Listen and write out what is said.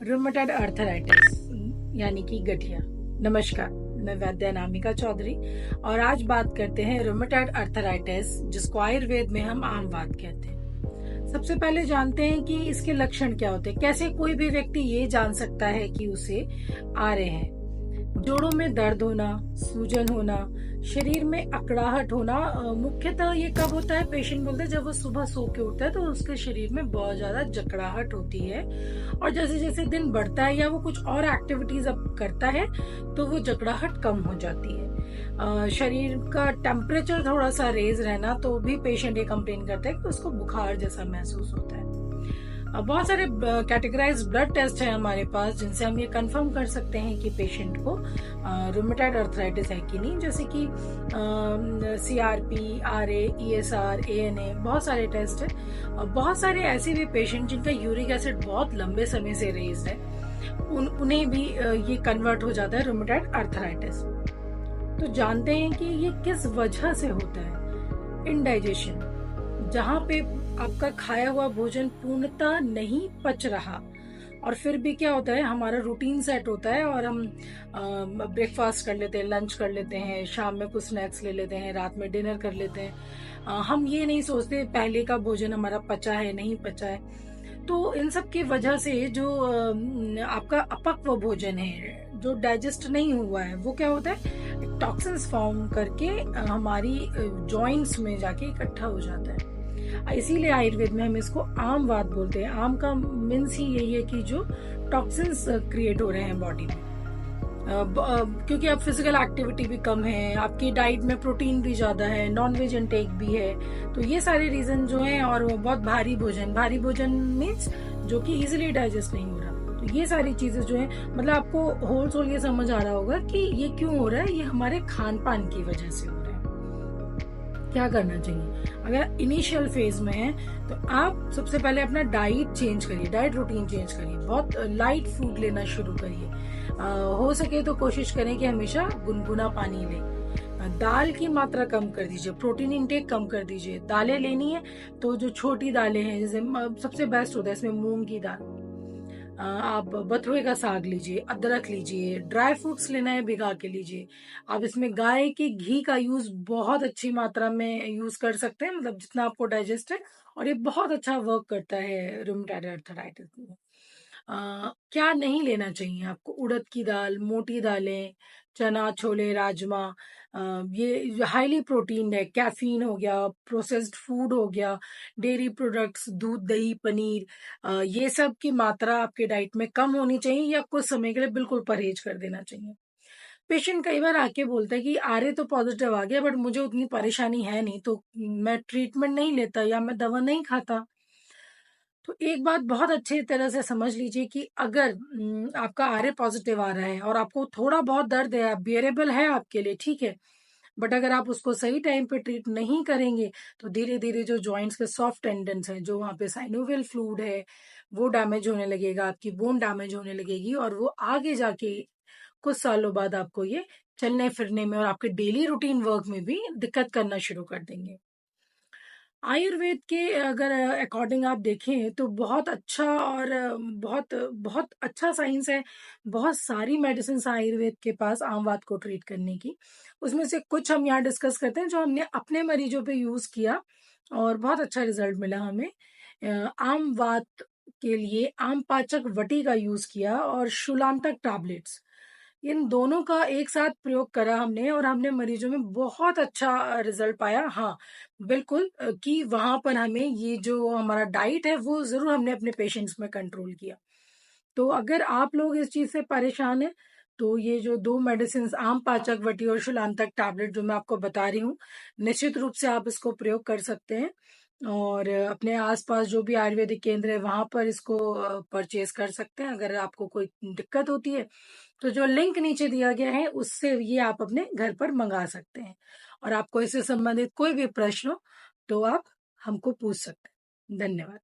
Rheumatoid arthritis यानी कि गठिया। नमस्कार, मैं वैद्य अनामिका चौधरी और आज बात करते हैं रूमेटॉइड अर्थराइटिस, जिसको आयुर्वेद में हम आम वात कहते हैं। सबसे पहले जानते हैं कि इसके लक्षण क्या होते हैं। कैसे कोई भी व्यक्ति ये जान सकता है कि उसे आ रहे हैं। जोड़ों में दर्द होना, सूजन होना, शरीर में अकड़ाहट होना। मुख्यतः ये कब होता है, पेशेंट बोलते हैं जब वो सुबह सो के उठता है तो उसके शरीर में बहुत ज्यादा जकड़ाहट होती है, और जैसे जैसे दिन बढ़ता है या वो कुछ और एक्टिविटीज अब करता है तो वो जकड़ाहट कम हो जाती है। शरीर का टेम्परेचर थोड़ा सा रेज रहना, तो भी पेशेंट ये कंप्लेन करता है कि उसको बुखार जैसा महसूस होता है। बहुत सारे कैटेगराइज ब्लड टेस्ट हैं हमारे पास, जिनसे हम ये कंफर्म कर सकते हैं कि पेशेंट को रूमेटॉइड अर्थराइटिस है कि नहीं, जैसे कि CRP, RA, ESR, ANA, बहुत सारे टेस्ट है। बहुत सारे ऐसे भी पेशेंट जिनका यूरिक एसिड बहुत लंबे समय से रेज है, उन्हें भी ये कन्वर्ट हो जाता है रूमेटॉइड अर्थराइटिस। तो जानते हैं कि ये किस वजह से होता है। इनडाइजेशन, जहाँ पे आपका खाया हुआ भोजन पूर्णतः नहीं पच रहा, और फिर भी क्या होता है, हमारा रूटीन सेट होता है और हम ब्रेकफास्ट कर लेते हैं, लंच कर लेते हैं, शाम में कुछ स्नैक्स ले लेते हैं, रात में डिनर कर लेते हैं। हम ये नहीं सोचते पहले का भोजन हमारा पचा है नहीं पचा है। तो इन सब की वजह से जो आपका अपक्व भोजन है, जो डाइजेस्ट नहीं हुआ है, वो क्या होता है, टॉक्सिन्स फॉर्म करके हमारी जॉइंट्स में जाके इकट्ठा हो जाता है। इसीलिए आयुर्वेद में हम इसको आम वात बोलते हैं। आम का मीन्स ही यही है कि जो टॉक्सिन्स क्रिएट हो रहे हैं बॉडी में, क्योंकि अब फिजिकल एक्टिविटी भी कम है, आपकी डाइट में प्रोटीन भी ज्यादा है, नॉन वेज इंटेक भी है, तो ये सारे रीजन जो हैं, और बहुत भारी भोजन मीन्स जो कि इजीली डाइजेस्ट नहीं हो रहा। तो ये सारी चीजें जो है, मतलब आपको होल सोल ये समझ आ रहा होगा कि ये क्यों हो रहा है। ये हमारे खान पान की वजह से हो रहा है। क्या करना चाहिए अगर इनिशियल फेज में है, तो आप सबसे पहले अपना डाइट चेंज करिए, डाइट रूटीन चेंज करिए, बहुत लाइट फूड लेना शुरू करिए। हो सके तो कोशिश करें कि हमेशा गुनगुना पानी लें। दाल की मात्रा कम कर दीजिए, प्रोटीन इंटेक कम कर दीजिए। दालें लेनी है तो जो छोटी दालें हैं, जैसे सबसे बेस्ट होता है इसमें मूंग की दाल। आप बथुए का साग लीजिए, अदरक लीजिए, ड्राई फ्रूट्स लेना है भिगा के लीजिए। आप इसमें गाय के घी का यूज बहुत अच्छी मात्रा में यूज कर सकते हैं, मतलब जितना आपको डाइजेस्ट है, और ये बहुत अच्छा वर्क करता है रूमेटॉइड अर्थराइटिस में। क्या नहीं लेना चाहिए आपको, उड़द की दाल, मोटी दालें, चना, छोले, राजमा, ये हाईली प्रोटीन है। कैफीन हो गया, प्रोसेस्ड फूड हो गया, डेयरी प्रोडक्ट्स, दूध, दही, पनीर, ये सब की मात्रा आपके डाइट में कम होनी चाहिए, या कुछ समय के लिए बिल्कुल परहेज कर देना चाहिए। पेशेंट कई बार आके बोलता है कि आरए तो पॉजिटिव आ गया, बट मुझे उतनी परेशानी है नहीं, तो मैं ट्रीटमेंट नहीं लेता या मैं दवा नहीं खाता। तो एक बात बहुत अच्छी तरह से समझ लीजिए कि अगर आपका आरए पॉजिटिव आ रहा है और आपको थोड़ा बहुत दर्द है, बियरेबल है आपके लिए, ठीक है, बट अगर आप उसको सही टाइम पे ट्रीट नहीं करेंगे तो धीरे धीरे जो जॉइंट्स के सॉफ्ट टेंडन्स हैं, जो वहाँ पे साइनोवियल फ्लूइड है, वो डैमेज होने लगेगा, आपकी बोन डैमेज होने लगेगी, और वो आगे जाके कुछ सालों बाद आपको ये चलने फिरने में और आपके डेली रूटीन वर्क में भी दिक्कत करना शुरू कर देंगे। आयुर्वेद के अगर अकॉर्डिंग आप देखें तो बहुत अच्छा, और बहुत बहुत अच्छा साइंस है। बहुत सारी मेडिसिन आयुर्वेद के पास आम वात को ट्रीट करने की। उसमें से कुछ हम यहाँ डिस्कस करते हैं जो हमने अपने मरीजों पे यूज किया और बहुत अच्छा रिजल्ट मिला हमें। आम वात के लिए आम पाचक वटी का यूज किया और शूलांतक टैबलेट्स, इन दोनों का एक साथ प्रयोग करा हमने, और हमने मरीजों में बहुत अच्छा रिजल्ट पाया। हाँ, बिल्कुल, कि वहां पर हमें ये जो हमारा डाइट है वो जरूर हमने अपने पेशेंट्स में कंट्रोल किया। तो अगर आप लोग इस चीज से परेशान हैं, तो ये जो दो मेडिसिन आम पाचक वटी और शूलांतक टैबलेट जो मैं आपको बता रही हूँ, निश्चित रूप से आप इसको प्रयोग कर सकते हैं, और अपने आसपास जो भी आयुर्वेदिक केंद्र है वहां पर इसको परचेज कर सकते हैं। अगर आपको कोई दिक्कत होती है तो जो लिंक नीचे दिया गया है उससे ये आप अपने घर पर मंगा सकते हैं, और आपको इससे संबंधित कोई भी प्रश्न हो तो आप हमको पूछ सकते हैं। धन्यवाद।